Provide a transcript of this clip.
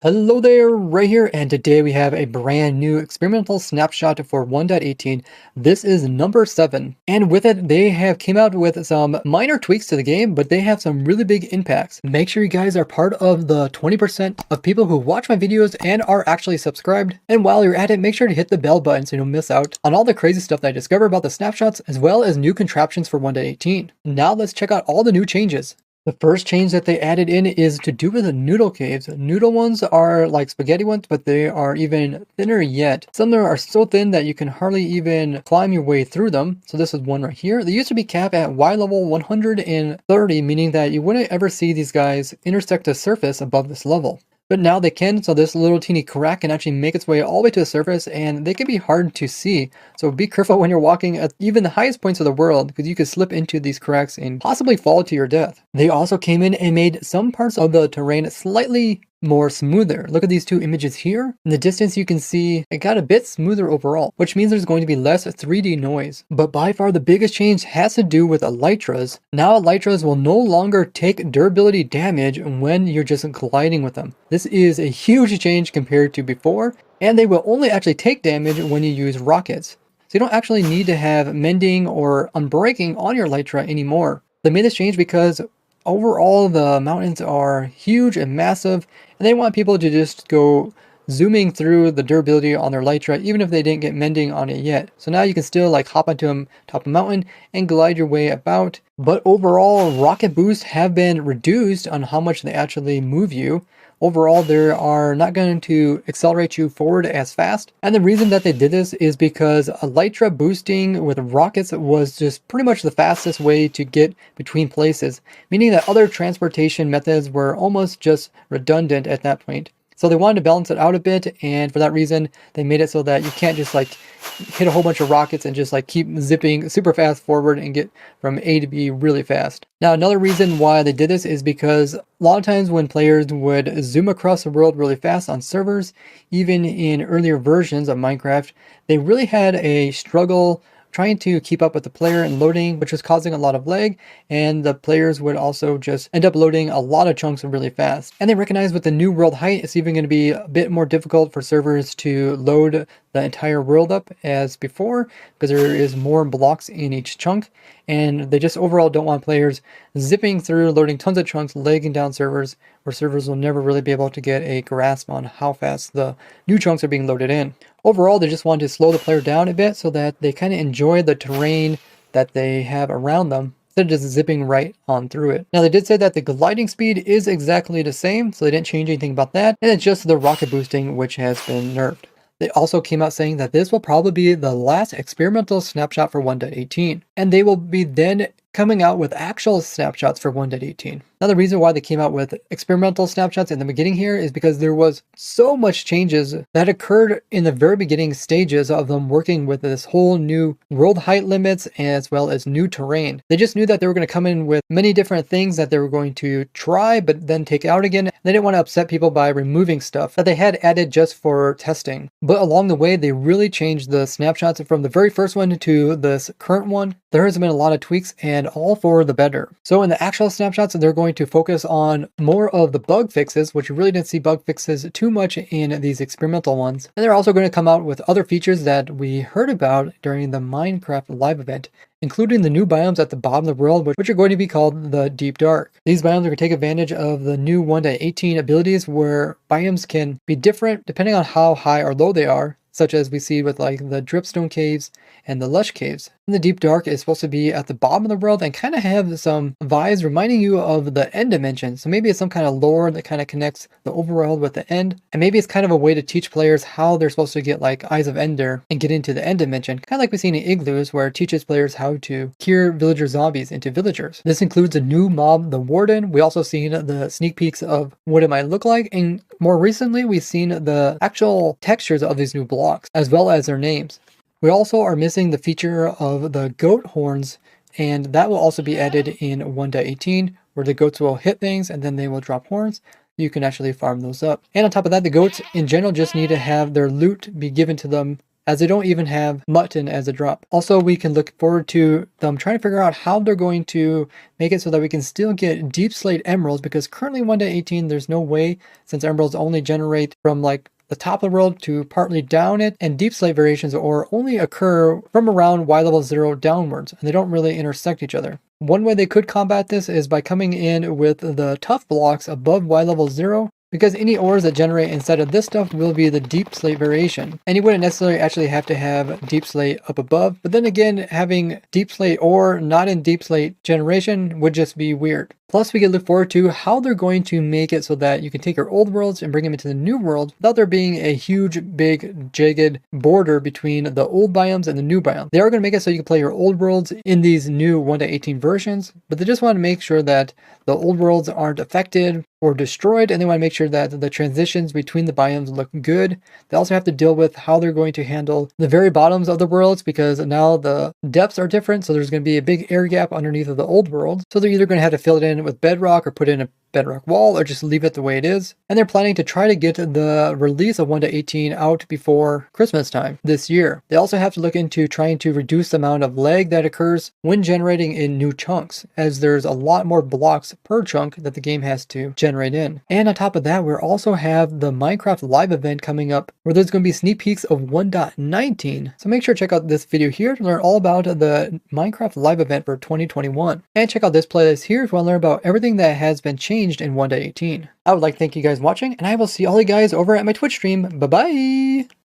Hello there, right here, and today we have a brand new experimental snapshot for 1.18. This is number 7, and with it, they have came out with some minor tweaks to the game, but they have some really big impacts. Make sure you guys are part of the 20% of people who watch my videos and are actually subscribed. And while you're at it, make sure to hit the bell button so you don't miss out on all the crazy stuff that I discover about the snapshots, as well as new contraptions for 1.18. Now let's check out all the new changes. The first change that they added in is to do with the noodle caves. Noodle ones are like spaghetti ones, but they are even thinner yet. Some of them are so thin that you can hardly even climb your way through them. So this is one right here. They used to be capped at Y level 130, meaning that you wouldn't ever see these guys intersect the surface above this level. But now they can, so this little teeny crack can actually make its way all the way to the surface, and they can be hard to see. So be careful when you're walking at even the highest points of the world, because you could slip into these cracks and possibly fall to your death. They also came in and made some parts of the terrain slightly more smoother. Look at these two images here. In the distance you can see it got a bit smoother overall, which means there's going to be less 3D noise. But by far the biggest change has to do with elytras. Now elytras will no longer take durability damage when you're just gliding with them. This is a huge change compared to before, and they will only actually take damage when you use rockets. So you don't actually need to have mending or unbreaking on your elytra anymore. They made this change because overall the mountains are huge and massive, and they want people to just go zooming through the durability on their elytra even if they didn't get mending on it yet. So now you can still like hop onto them top of a mountain and glide your way about. But overall, rocket boosts have been reduced on how much they actually move you. Overall, they are not going to accelerate you forward as fast. And the reason that they did this is because elytra boosting with rockets was just pretty much the fastest way to get between places, meaning that other transportation methods were almost just redundant at that point. So they wanted to balance it out a bit, and for that reason, they made it so that you can't just like hit a whole bunch of rockets and just like keep zipping super fast forward and get from A to B really fast. Now, another reason why they did this is because a lot of times when players would zoom across the world really fast on servers, even in earlier versions of Minecraft, they really had a struggle trying to keep up with the player and loading, which was causing a lot of lag, and the players would also just end up loading a lot of chunks really fast. And they recognize with the new world height, it's even going to be a bit more difficult for servers to load the entire world up as before, because there is more blocks in each chunk, and they just overall don't want players zipping through, loading tons of chunks, lagging down servers, where servers will never really be able to get a grasp on how fast the new chunks are being loaded in. Overall, they just want to slow the player down a bit so that they kind of enjoy the terrain that they have around them instead of just zipping right on through it. Now, they did say that the gliding speed is exactly the same, so they didn't change anything about that, and it's just the rocket boosting which has been nerfed. They also came out saying that this will probably be the last experimental snapshot for 1.18, and they will be then coming out with actual snapshots for 1.18. Now, the reason why they came out with experimental snapshots in the beginning here is because there was so much changes that occurred in the very beginning stages of them working with this whole new world height limits as well as new terrain. They just knew that they were going to come in with many different things that they were going to try but then take out again. They didn't want to upset people by removing stuff that they had added just for testing. But along the way, they really changed the snapshots from the very first one to this current one. There has been a lot of tweaks, and all for the better. So in the actual snapshots, they're going to focus on more of the bug fixes, which you really didn't see bug fixes too much in these experimental ones. And they're also going to come out with other features that we heard about during the Minecraft live event, including the new biomes at the bottom of the world, which are going to be called the Deep Dark. These biomes are going to take advantage of the new 1.18 abilities where biomes can be different depending on how high or low they are, such as we see with like the dripstone caves and the lush caves. And the Deep Dark is supposed to be at the bottom of the world and kind of have some vibes reminding you of the end dimension. So maybe it's some kind of lore that kind of connects the overworld with the end. And maybe it's kind of a way to teach players how they're supposed to get like Eyes of Ender and get into the end dimension. Kind of like we've seen in Igloos, where it teaches players how to cure villager zombies into villagers. This includes a new mob, the Warden. We also seen the sneak peeks of what it might look like. And more recently, we've seen the actual textures of these new blocks, as well as their names. We also are missing the feature of the goat horns, and that will also be added in 1.18, where the goats will hit things and then they will drop horns. You can actually farm those up. And on top of that, the goats in general just need to have their loot be given to them as they don't even have mutton as a drop. Also, we can look forward to them trying to figure out how they're going to make it so that we can still get deep slate emeralds, because currently 1.18 there's no way, since emeralds only generate from like the top of the world to partly down it, and deep slate variations or only occur from around Y level 0 downwards, and they don't really intersect each other. One way they could combat this is by coming in with the tough blocks above Y level 0, because any ores that generate inside of this stuff will be the deep slate variation. And you wouldn't necessarily actually have to have deep slate up above, but then again, having deep slate ore not in deep slate generation would just be weird. Plus, we can look forward to how they're going to make it so that you can take your old worlds and bring them into the new world without there being a huge, big, jagged border between the old biomes and the new biomes. They are going to make it so you can play your old worlds in these new 1.18 versions, but they just want to make sure that the old worlds aren't affected or destroyed, and they want to make sure that the transitions between the biomes look good. They also have to deal with how they're going to handle the very bottoms of the worlds, because now the depths are different, so there's going to be a big air gap underneath of the old world. So they're either going to have to fill it in with bedrock or put in a bedrock wall or just leave it the way it is. And they're planning to try to get the release of 1.18 out before Christmas time this year. They also have to look into trying to reduce the amount of lag that occurs when generating in new chunks, as there's a lot more blocks per chunk that the game has to generate in. And on top of that, we also have the Minecraft live event coming up, where there's going to be sneak peeks of 1.19. So make sure to check out this video here to learn all about the Minecraft live event for 2021. And check out this playlist here if you want to learn about everything that has been changed in 1.18. I would like to thank you guys for watching, and I will see all you guys over at my Twitch stream. Bye bye!